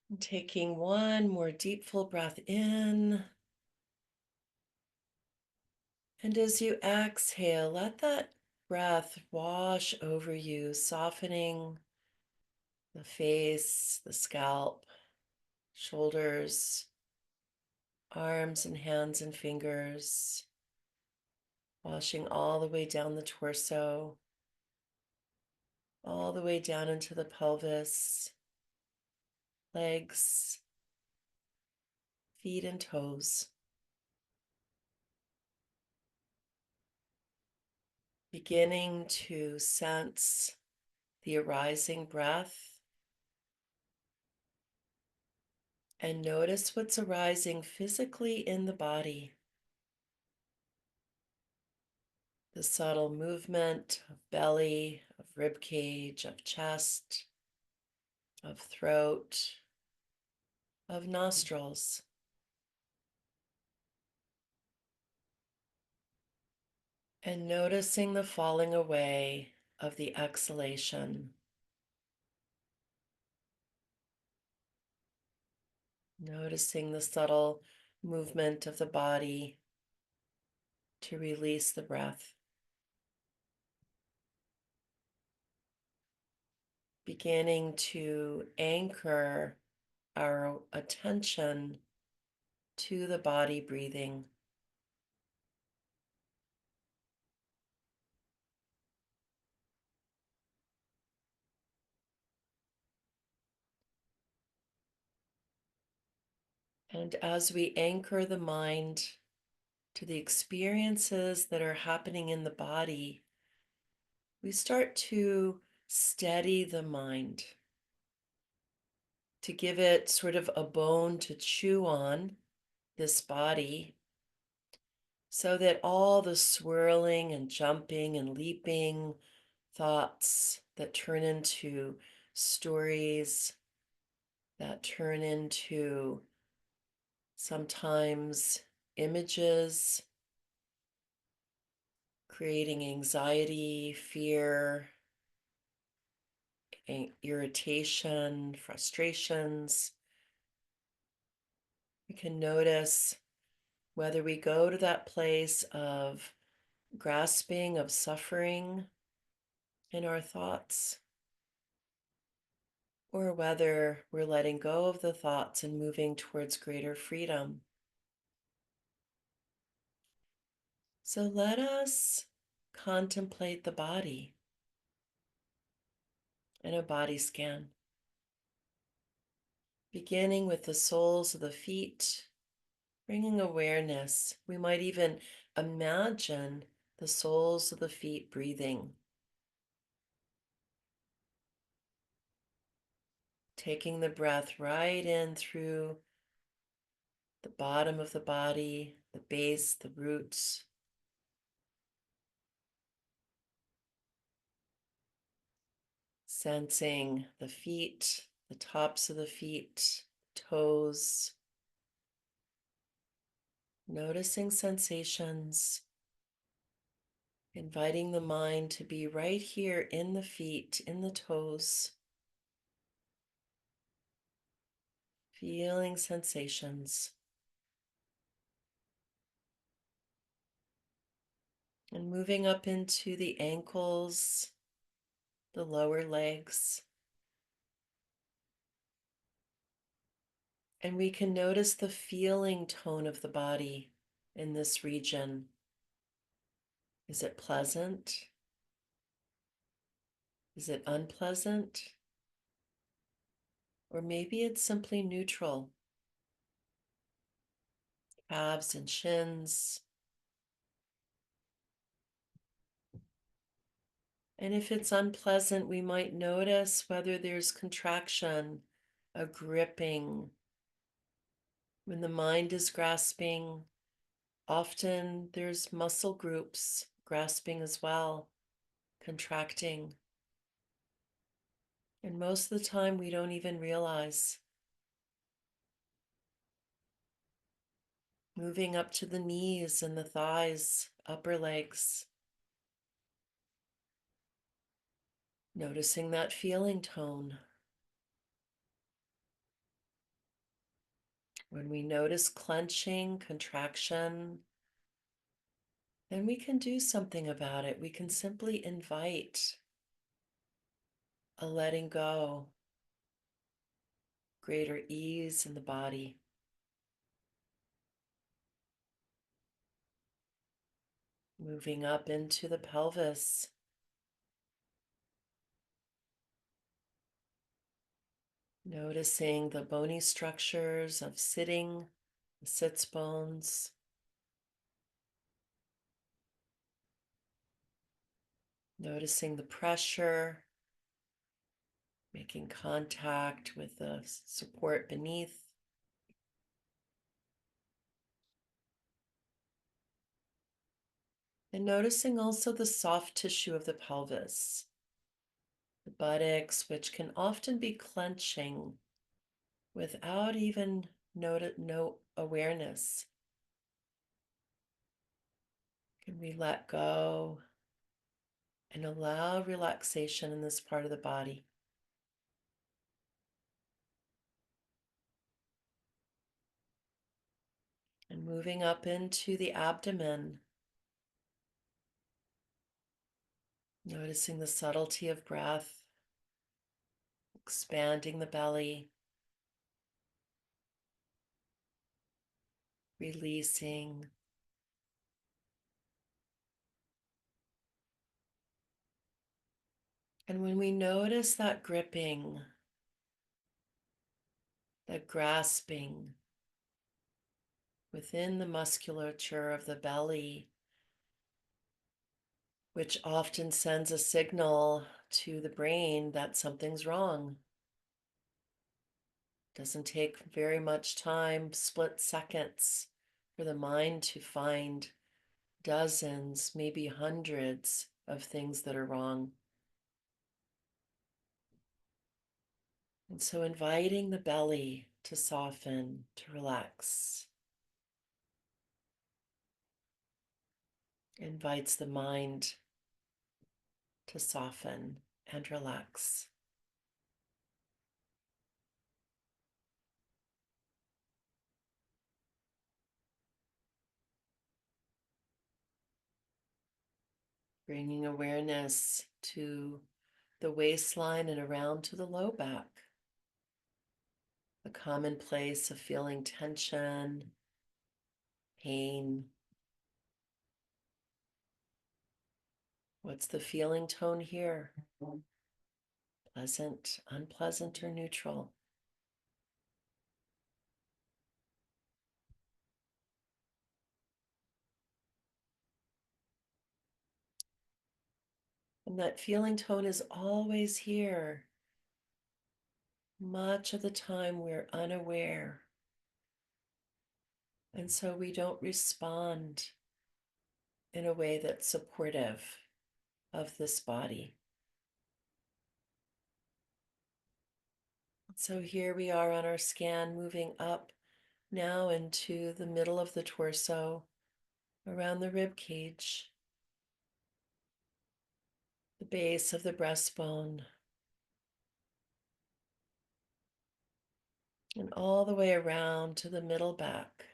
And taking one more deep, full breath in. And as you exhale, let that breath wash over you, softening the face, the scalp, shoulders, arms and hands and fingers, washing all the way down the torso, all the way down into the pelvis, legs, feet and toes. Beginning to sense the arising breath and notice what's arising physically in the body. The subtle movement of belly, of rib cage, of chest, of throat, of nostrils. And noticing the falling away of the exhalation. Noticing the subtle movement of the body to release the breath. Beginning to anchor our attention to the body breathing. And as we anchor the mind to the experiences that are happening in the body, we start to steady the mind, to give it sort of a bone to chew on, this body, so that all the swirling and jumping and leaping thoughts that turn into stories, that turn into sometimes images, creating anxiety, fear, irritation, frustrations. We can notice whether we go to that place of grasping, of suffering in our thoughts, or whether we're letting go of the thoughts and moving towards greater freedom. So let us contemplate the body in a body scan, beginning with the soles of the feet, bringing awareness. We might even imagine the soles of the feet breathing, taking the breath right in through the bottom of the body, the base, the roots, sensing the feet, the tops of the feet, toes, noticing sensations, inviting the mind to be right here in the feet, in the toes, feeling sensations, and moving up into the ankles, the lower legs. And we can notice the feeling tone of the body in this region. Is it pleasant? Is it unpleasant? Or maybe it's simply neutral. Calves and shins. And if it's unpleasant, we might notice whether there's contraction, a gripping. When the mind is grasping, often there's muscle groups grasping as well, contracting. And most of the time, we don't even realize. Moving up to the knees and the thighs, upper legs. Noticing that feeling tone. When we notice clenching, contraction, then we can do something about it. We can simply invite a letting go, greater ease in the body. Moving up into the pelvis. Noticing the bony structures of sitting, the sits bones. Noticing the pressure, making contact with the support beneath. And noticing also the soft tissue of the pelvis, the buttocks, which can often be clenching without even no awareness. Can we let go and allow relaxation in this part of the body? And moving up into the abdomen, noticing the subtlety of breath, expanding the belly, releasing. And when we notice that gripping, that grasping within the musculature of the belly, which often sends a signal to the brain that something's wrong. Doesn't take very much time, split seconds, for the mind to find dozens, maybe hundreds of things that are wrong. And so inviting the belly to soften, to relax, invites the mind to soften and relax. Bringing awareness to the waistline and around to the low back, a common place of feeling tension, pain. What's the feeling tone here? Pleasant, unpleasant, or neutral? And that feeling tone is always here. Much of the time we're unaware. And so we don't respond in a way that's supportive of this body. So here we are on our scan, moving up now into the middle of the torso, around the rib cage, the base of the breastbone, and all the way around to the middle back.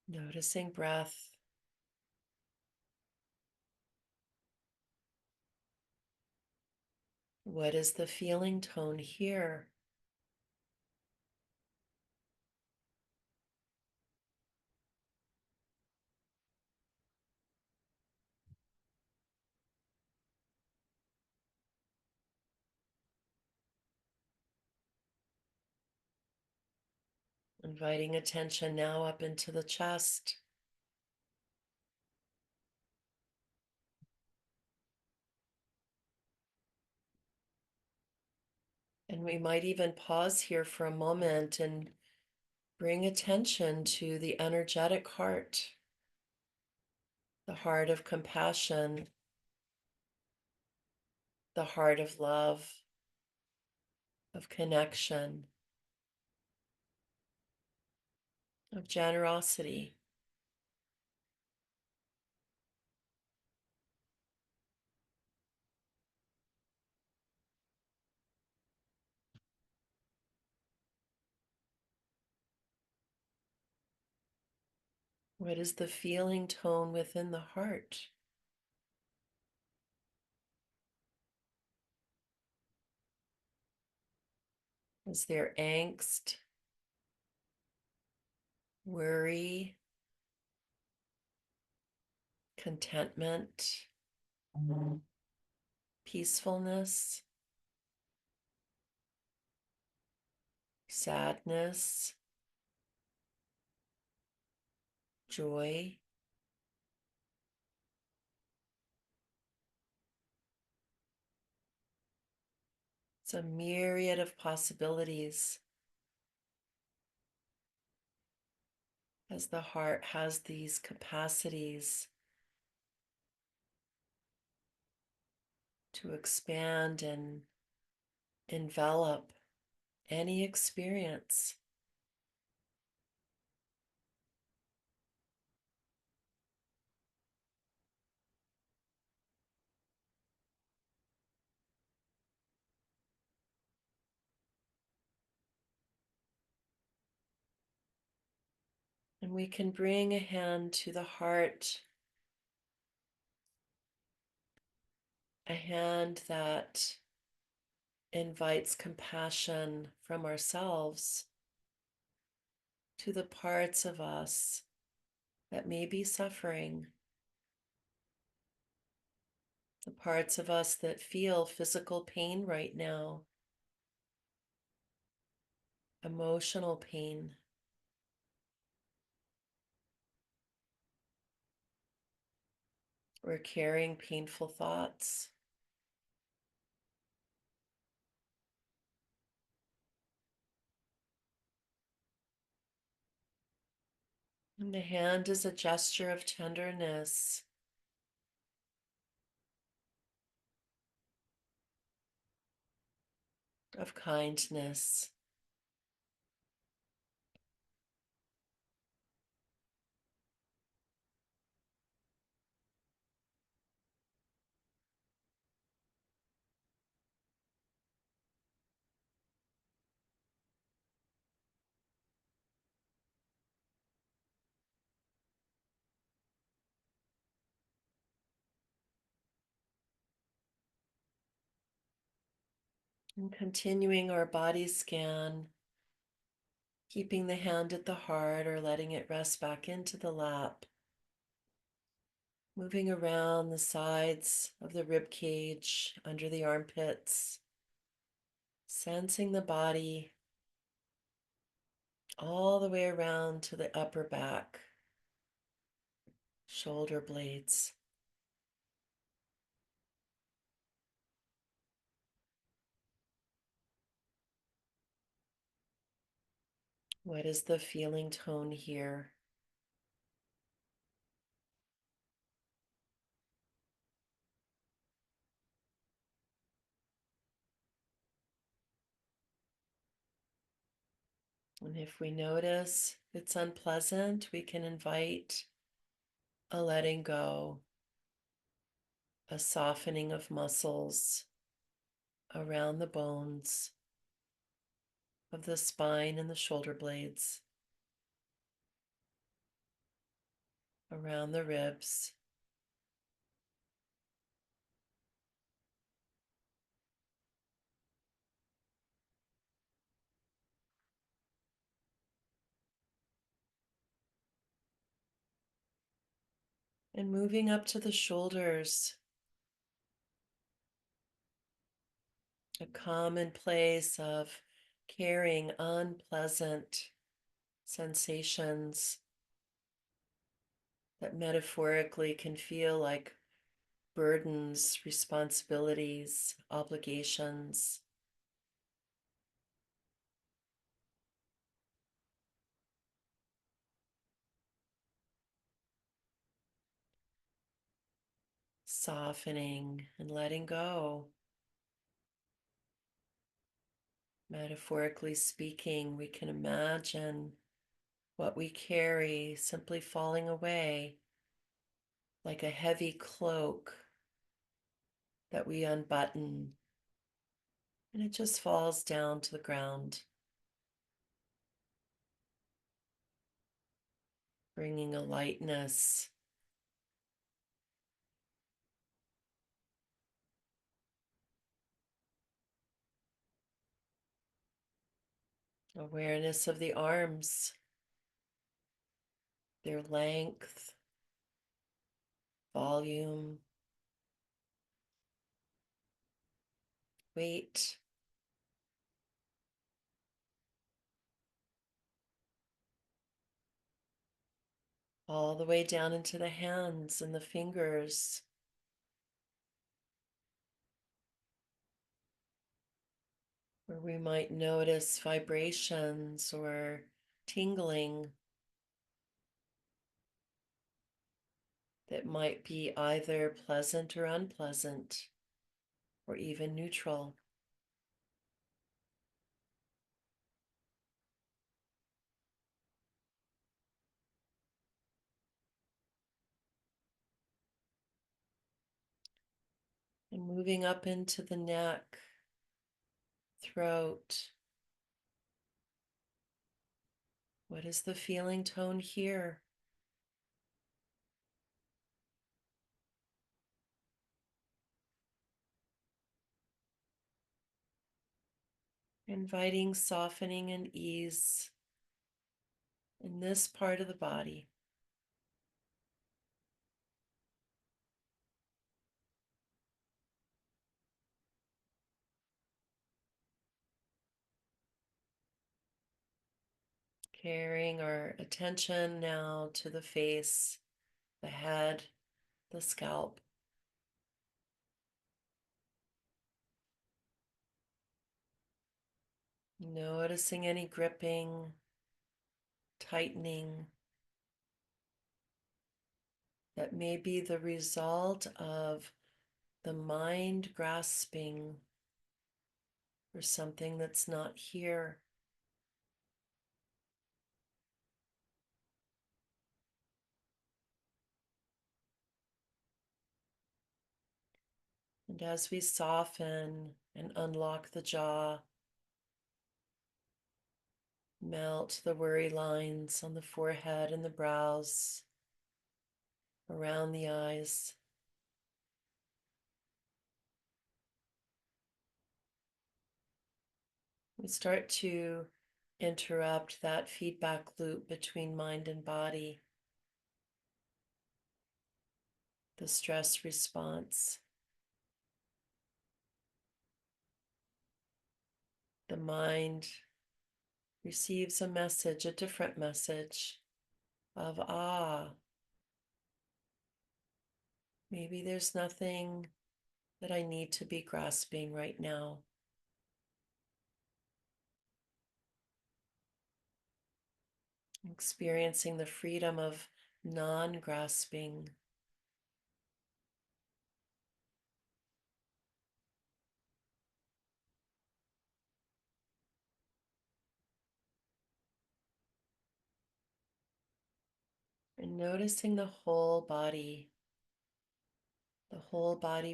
Noticing breath. What is the feeling tone here? Inviting attention now up into the chest. And we might even pause here for a moment and bring attention to the energetic heart, the heart of compassion, the heart of love, of connection, of generosity. What is the feeling tone within the heart? Is there angst, worry, contentment, peacefulness, sadness, joy? It's a myriad of possibilities as the heart has these capacities to expand and envelop any experience. And we can bring a hand to the heart, a hand that invites compassion from ourselves to the parts of us that may be suffering, the parts of us that feel physical pain right now, emotional pain. We're carrying painful thoughts. And the hand is a gesture of tenderness, of kindness. And continuing our body scan, keeping the hand at the heart or letting it rest back into the lap. Moving around the sides of the rib cage, under the armpits, sensing the body all the way around to the upper back, shoulder blades. What is the feeling tone here? And if we notice it's unpleasant, we can invite a letting go, a softening of muscles around the bones of the spine and the shoulder blades, around the ribs. And moving up to the shoulders, a common place of carrying unpleasant sensations that metaphorically can feel like burdens, responsibilities, obligations. Softening and letting go. Metaphorically speaking, we can imagine what we carry simply falling away like a heavy cloak that we unbutton, and it just falls down to the ground. bringing a lightness, awareness of the arms, their length, volume, weight, all the way down into the hands and the fingers, where we might notice vibrations or tingling that might be either pleasant or unpleasant, or even neutral. And moving up into the neck, throat. What is the feeling tone here? Inviting softening and ease in this part of the body. Carrying our attention now to the face, the head, the scalp. Noticing any gripping, tightening that may be the result of the mind grasping for something that's not here. And as we soften and unlock the jaw, melt the worry lines on the forehead and the brows, around the eyes. We start to interrupt that feedback loop between mind and body, the stress response. The mind receives a message, a different message of, maybe there's nothing that I need to be grasping right now. Experiencing the freedom of non-grasping. And noticing the whole body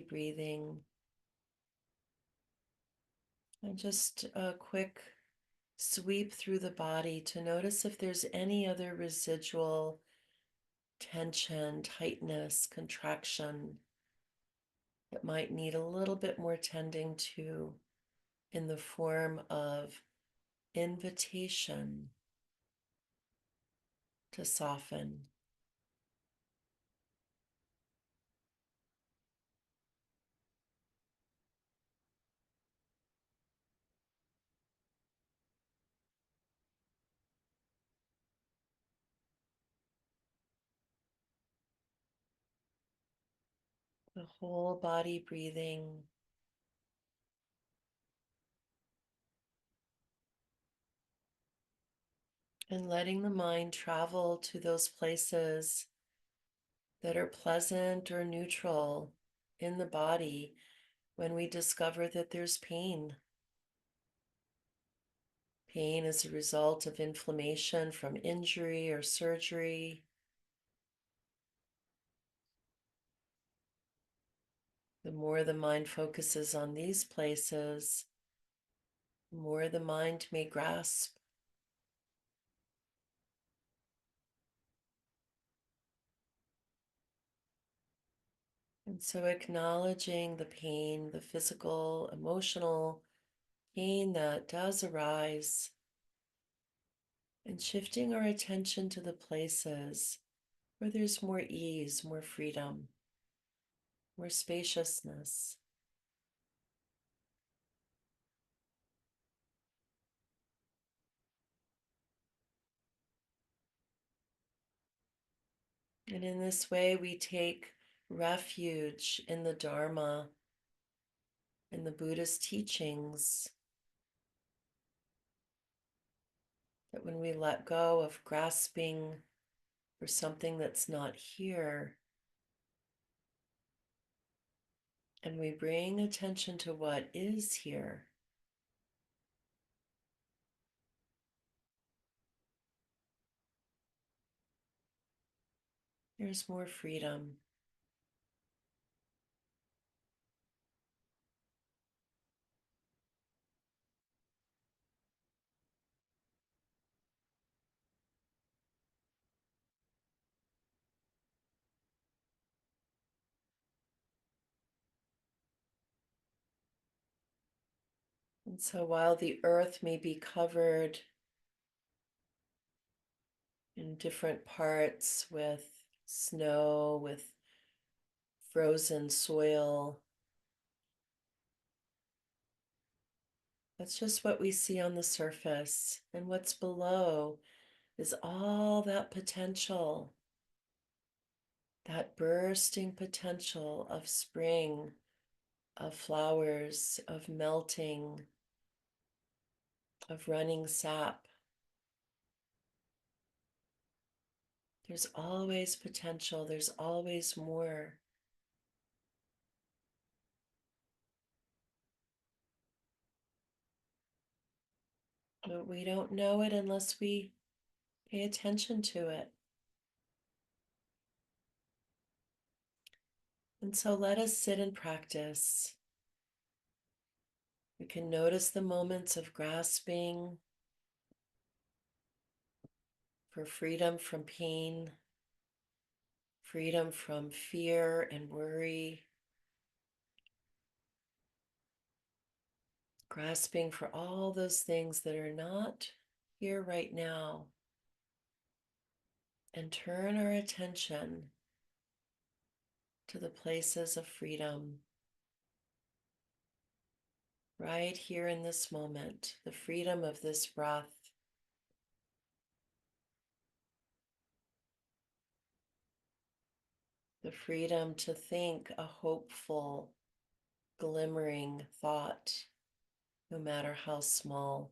breathing. And just a quick sweep through the body to notice if there's any other residual tension, tightness, contraction that might need a little bit more tending to in the form of invitation to soften. The whole body breathing. And letting the mind travel to those places that are pleasant or neutral in the body when we discover that there's pain. Pain is a result of inflammation from injury or surgery. The more the mind focuses on these places, the more the mind may grasp. And so acknowledging the pain, the physical, emotional pain that does arise, and shifting our attention to the places where there's more ease, more freedom, more spaciousness. And in this way, we take refuge in the Dharma, in the Buddha's teachings, that when we let go of grasping for something that's not here, and we bring attention to what is here, there's more freedom. And so while the earth may be covered in different parts with snow, with frozen soil, that's just what we see on the surface. And what's below is all that potential, that bursting potential of spring, of flowers, of melting, of running sap. There's always potential, there's always more. But we don't know it unless we pay attention to it. And so let us sit and practice. We can notice the moments of grasping for freedom from pain, freedom from fear and worry, grasping for all those things that are not here right now, and turn our attention to the places of freedom right here in this moment, the freedom of this breath, the freedom to think a hopeful, glimmering thought, no matter how small.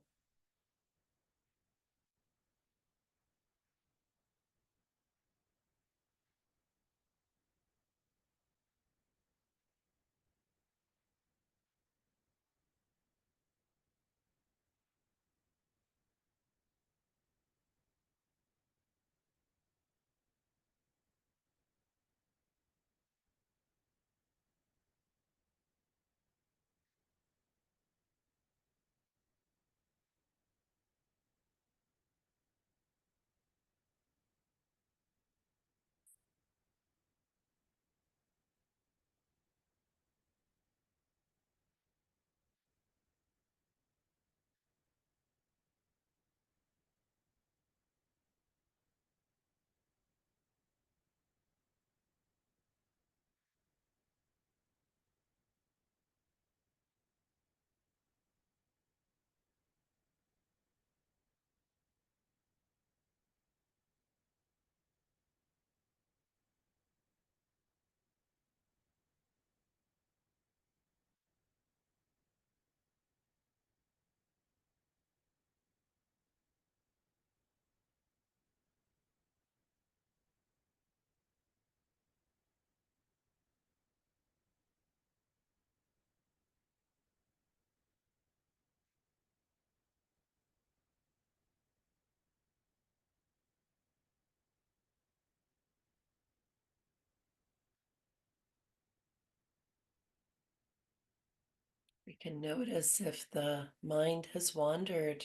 We can notice if the mind has wandered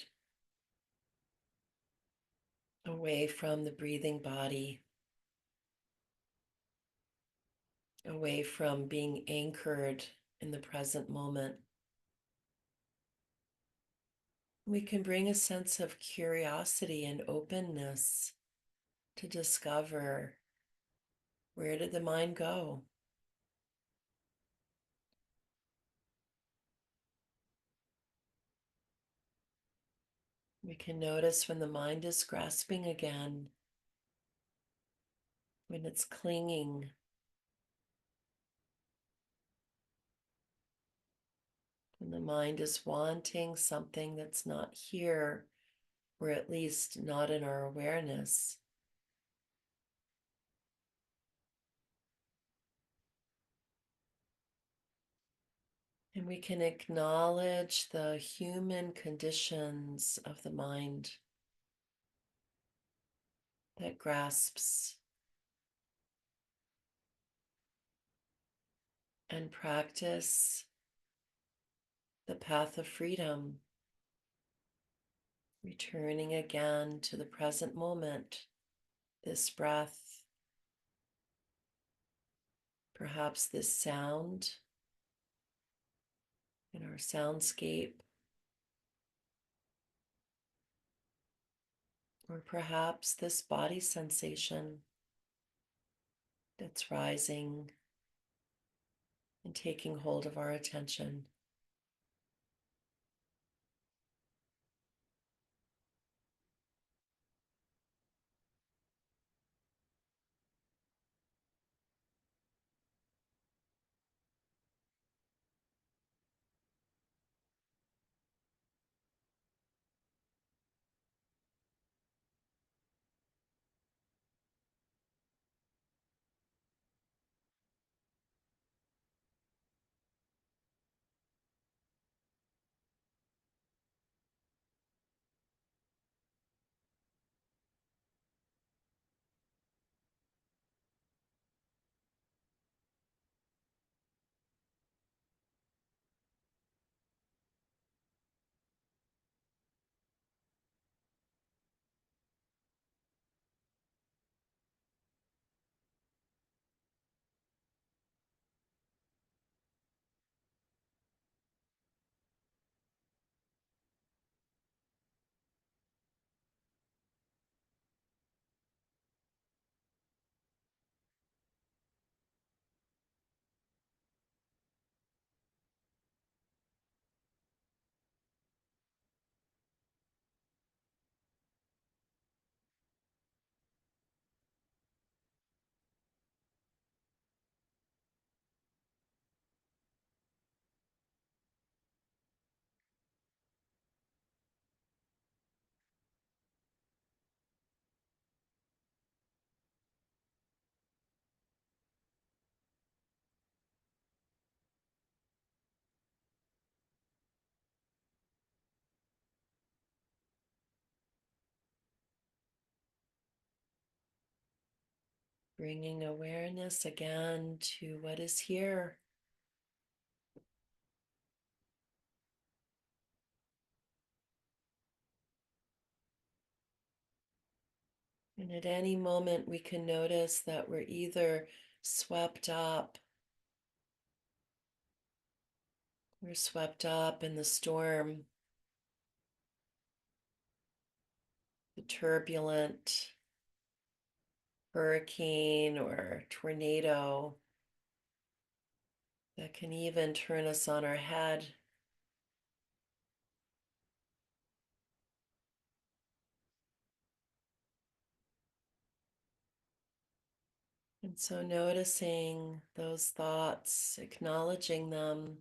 away from the breathing body. away from being anchored in the present moment. We can bring a sense of curiosity and openness to discover, where did the mind go? We can notice when the mind is grasping again, when it's clinging, when the mind is wanting something that's not here, or at least not in our awareness. And we can acknowledge the human conditions of the mind that grasps, and practice the path of freedom, returning again to the present moment, this breath, perhaps this sound in our soundscape, or perhaps this body sensation that's rising and taking hold of our attention. Bringing awareness again to what is here. And at any moment, we can notice that we're either swept up, we're swept up in the storm, the turbulent hurricane or tornado that can even turn us on our head. And so noticing those thoughts, acknowledging them,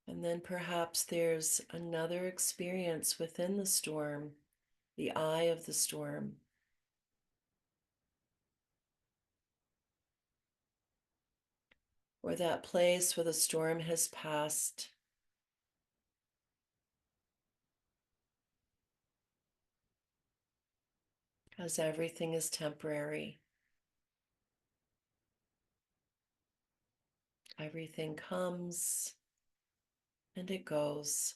and then perhaps there's another experience within the storm, the eye of the storm. Or that place where the storm has passed, as everything is temporary. Everything comes and it goes.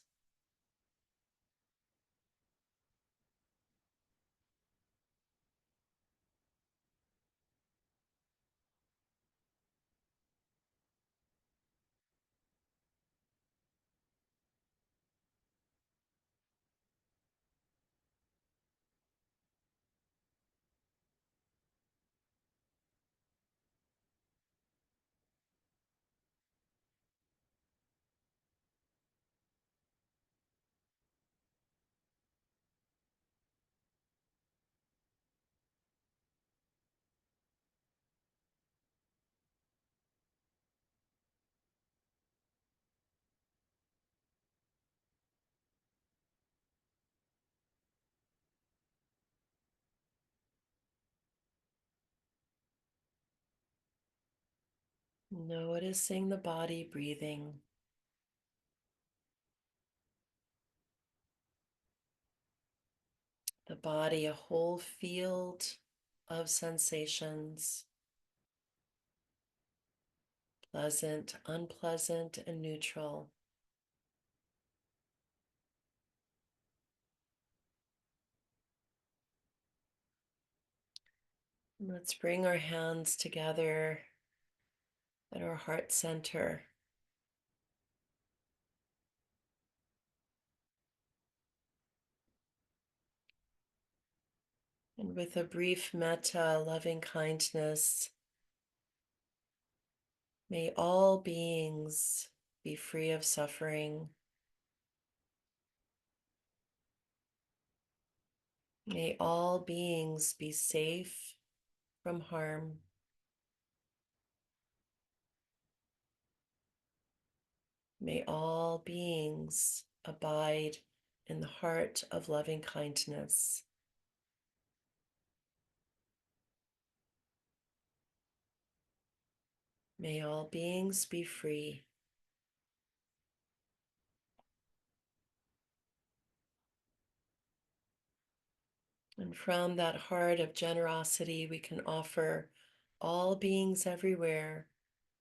Noticing the body breathing. The body, a whole field of sensations, pleasant, unpleasant, and neutral. Let's bring our hands together at our heart center. And with a brief metta, loving kindness, may all beings be free of suffering. May all beings be safe from harm. May all beings abide in the heart of loving kindness. May all beings be free. And from that heart of generosity, we can offer all beings everywhere,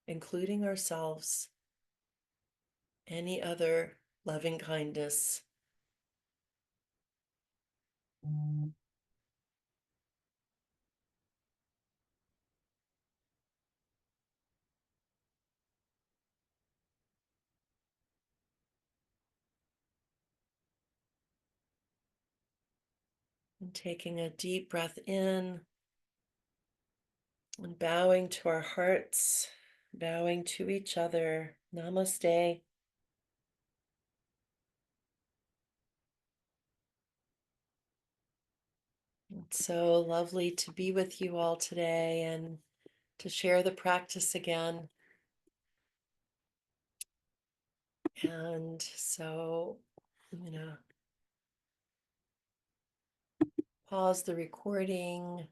including ourselves, any other loving kindness. And taking a deep breath in and bowing to our hearts, bowing to each other. Namaste. It's so lovely to be with you all today and to share the practice again. And so I'm going to pause the recording